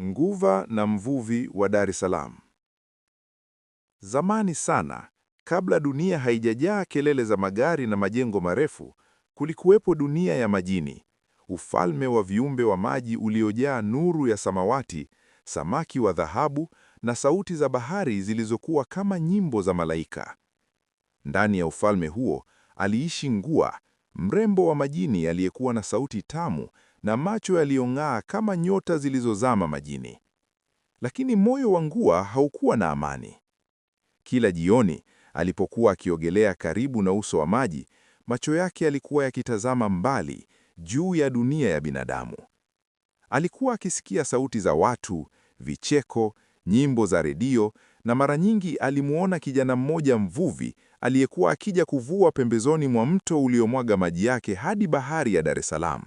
Nguva na mvuvi wa Dar es Salaam. Zamani sana, kabla dunia haijajaa kelele za magari na majengo marefu, kulikuwepo dunia ya majini, ufalme wa viumbe wa maji uliojaa nuru ya samawati, samaki wa dhahabu na sauti za bahari zilizokuwa kama nyimbo za malaika. Ndani ya ufalme huo aliishi Ngua, mrembo wa majini aliyekuwa na sauti tamu na macho yaliyong'aa kama nyota zilizozama majini. Lakini moyo wa Ngua haukuwa na amani. Kila jioni alipokuwa akiogelea karibu na uso wa maji, macho yake yalikuwa yakitazama mbali, juu ya dunia ya binadamu. Alikuwa akisikia sauti za watu, vicheko, nyimbo za redio, na mara nyingi alimuona kijana mmoja mvuvi aliyekuwa akija kuvua pembezoni mwa mto uliomwaga maji yake hadi bahari ya Dar es Salaam.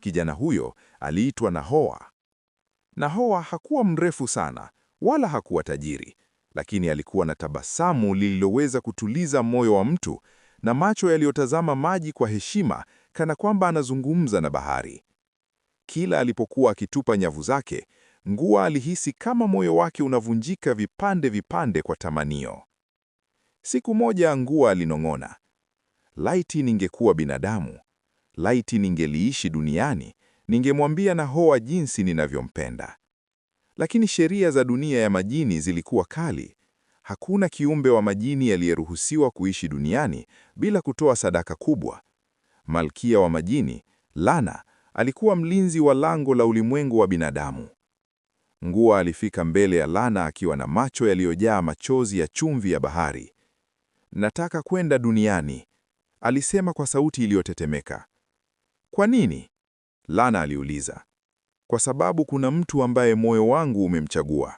Kijana huyo aliitwa Nahoa. Nahoa hakuwa mrefu sana, wala hakuwa tajiri, lakini alikuwa na tabasamu lililoweza kutuliza moyo wa mtu na macho yaliyotazama maji kwa heshima, kana kwamba anazungumza na bahari. Kila alipokuwa akitupa nyavu zake, Ngua alihisi kama moyo wake unavunjika vipande vipande kwa tamanio. Siku moja Ngua alinong'ona, laiti ningekuwa binadamu, laiti ningeliishi duniani, ningemwambia Nahoa jinsi ninavyompenda. Lakini sheria za dunia ya majini zilikuwa kali. Hakuna kiumbe wa majini aliyeruhusiwa kuishi duniani bila kutoa sadaka kubwa. Malkia wa majini, Lana, alikuwa mlinzi wa lango la ulimwengu wa binadamu. Ngua alifika mbele ya Lana akiwa na macho yaliyojaa machozi ya chumvi ya bahari. Nataka kwenda duniani, alisema kwa sauti iliyotetemeka. Kwa nini? Lana aliuliza. Kwa sababu kuna mtu ambaye moyo wangu umemchagua.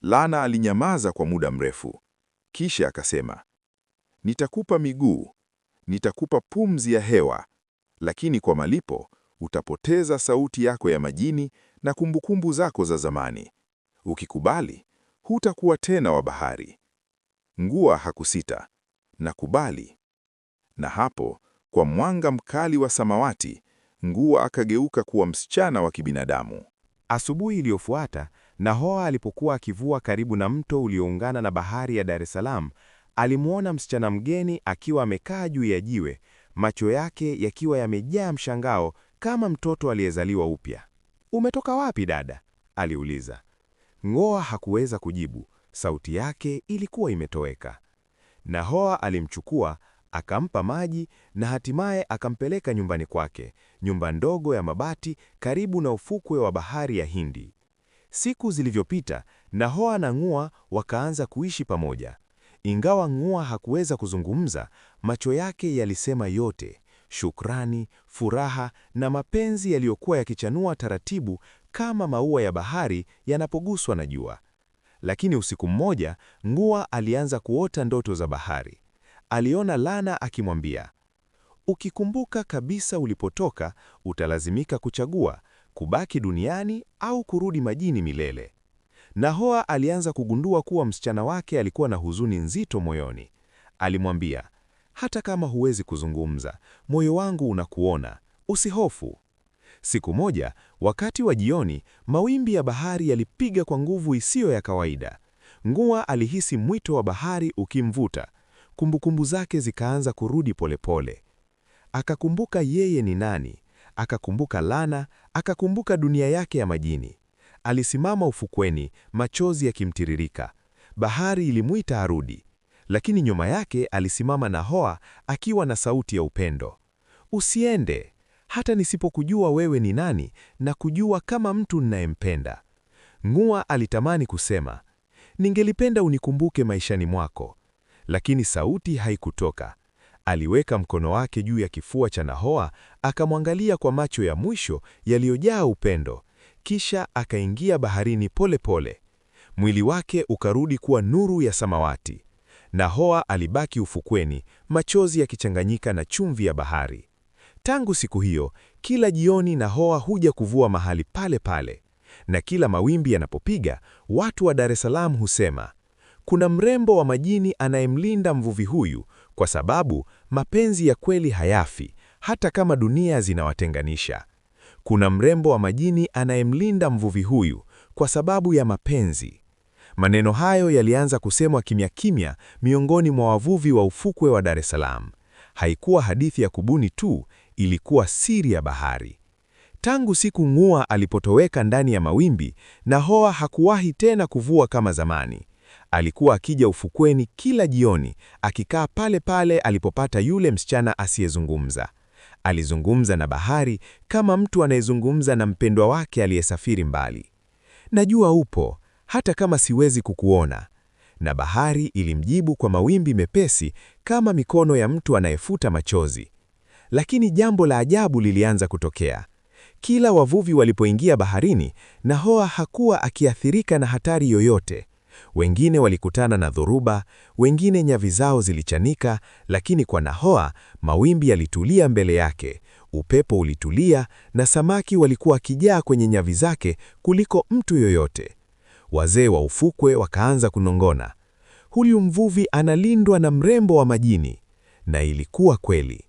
Lana alinyamaza kwa muda mrefu. Kisha akasema, nitakupa miguu, nitakupa pumzi ya hewa, lakini kwa malipo utapoteza sauti yako ya majini na kumbukumbu zako za zamani. Ukikubali, hutakuwa tena wa bahari. Ngua hakusita. Nakubali. Na hapo, kwa mwanga mkali wa samawati, Ngua akageuka kuwa msichana wa kibinadamu. Asubuhi iliyofuata, Nahoa alipokuwa akivua karibu na mto ulioungana na bahari ya Dar es Salaam, alimwona msichana mgeni akiwa amekaa juu ya jiwe, macho yake yakiwa yamejaa mshangao kama mtoto aliyezaliwa upya. Umetoka wapi dada? Aliuliza. Ngua hakuweza kujibu, sauti yake ilikuwa imetoweka. Nahoa alimchukua, akampa maji na hatimaye akampeleka nyumbani kwake, nyumba ndogo ya mabati karibu na ufukwe wa bahari ya Hindi. Siku zilivyopita, Nahoa na Ngua wakaanza kuishi pamoja. Ingawa Ngua hakuweza kuzungumza, macho yake yalisema yote: shukrani, furaha na mapenzi yaliyokuwa yakichanua taratibu kama maua ya bahari yanapoguswa na jua. Lakini usiku mmoja, Ngua alianza kuota ndoto za bahari. Aliona Lana akimwambia, ukikumbuka kabisa ulipotoka, utalazimika kuchagua kubaki duniani au kurudi majini milele. Nahoa alianza kugundua kuwa msichana wake alikuwa na huzuni nzito moyoni. Alimwambia, hata kama huwezi kuzungumza, moyo wangu unakuona, usihofu. Siku moja, wakati wa jioni, mawimbi ya bahari yalipiga kwa nguvu isiyo ya kawaida. Ngua alihisi mwito wa bahari ukimvuta. Kumbukumbu zake zikaanza kurudi polepole. Akakumbuka yeye ni nani, akakumbuka Lana, akakumbuka dunia yake ya majini. Alisimama ufukweni, machozi yakimtiririka. Bahari ilimuita arudi, lakini nyuma yake alisimama Nahoa akiwa na sauti ya upendo. Usiende, hata nisipokujua wewe ni nani, na kujua kama mtu ninayempenda. Ngua alitamani kusema, ningelipenda unikumbuke maishani mwako, lakini sauti haikutoka. Aliweka mkono wake juu ya kifua cha Nahoa, akamwangalia kwa macho ya mwisho yaliyojaa upendo, kisha akaingia baharini pole pole. Mwili wake ukarudi kuwa nuru ya samawati. Nahoa alibaki ufukweni, machozi yakichanganyika na chumvi ya bahari. Tangu siku hiyo, kila jioni Nahoa huja kuvua mahali pale pale. Na kila mawimbi yanapopiga, watu wa Dar es Salaam husema, kuna mrembo wa majini anayemlinda mvuvi huyu, kwa sababu mapenzi ya kweli hayafi, hata kama dunia zinawatenganisha. kuna mrembo wa majini anayemlinda mvuvi huyu kwa sababu ya mapenzi. Maneno hayo yalianza kusemwa kimya kimya miongoni mwa wavuvi wa ufukwe wa Dar es Salaam. Haikuwa hadithi ya kubuni tu, ilikuwa siri ya bahari. Tangu siku Ng'ua alipotoweka ndani ya mawimbi, Nahoa hakuwahi tena kuvua kama zamani. Alikuwa akija ufukweni kila jioni, akikaa pale pale alipopata yule msichana asiyezungumza. Alizungumza na bahari kama mtu anayezungumza na mpendwa wake aliyesafiri mbali. Najua upo, hata kama siwezi kukuona. Na bahari ilimjibu kwa mawimbi mepesi kama mikono ya mtu anayefuta machozi. Lakini jambo la ajabu lilianza kutokea. Kila wavuvi walipoingia baharini, Nahoa hakuwa akiathirika na hatari yoyote. Wengine walikutana na dhoruba, wengine nyavi zao zilichanika, lakini kwa Nahoa mawimbi yalitulia mbele yake, upepo ulitulia na samaki walikuwa wakijaa kwenye nyavi zake kuliko mtu yoyote. Wazee wa ufukwe wakaanza kunong'ona, huyu mvuvi analindwa na mrembo wa majini. Na ilikuwa kweli.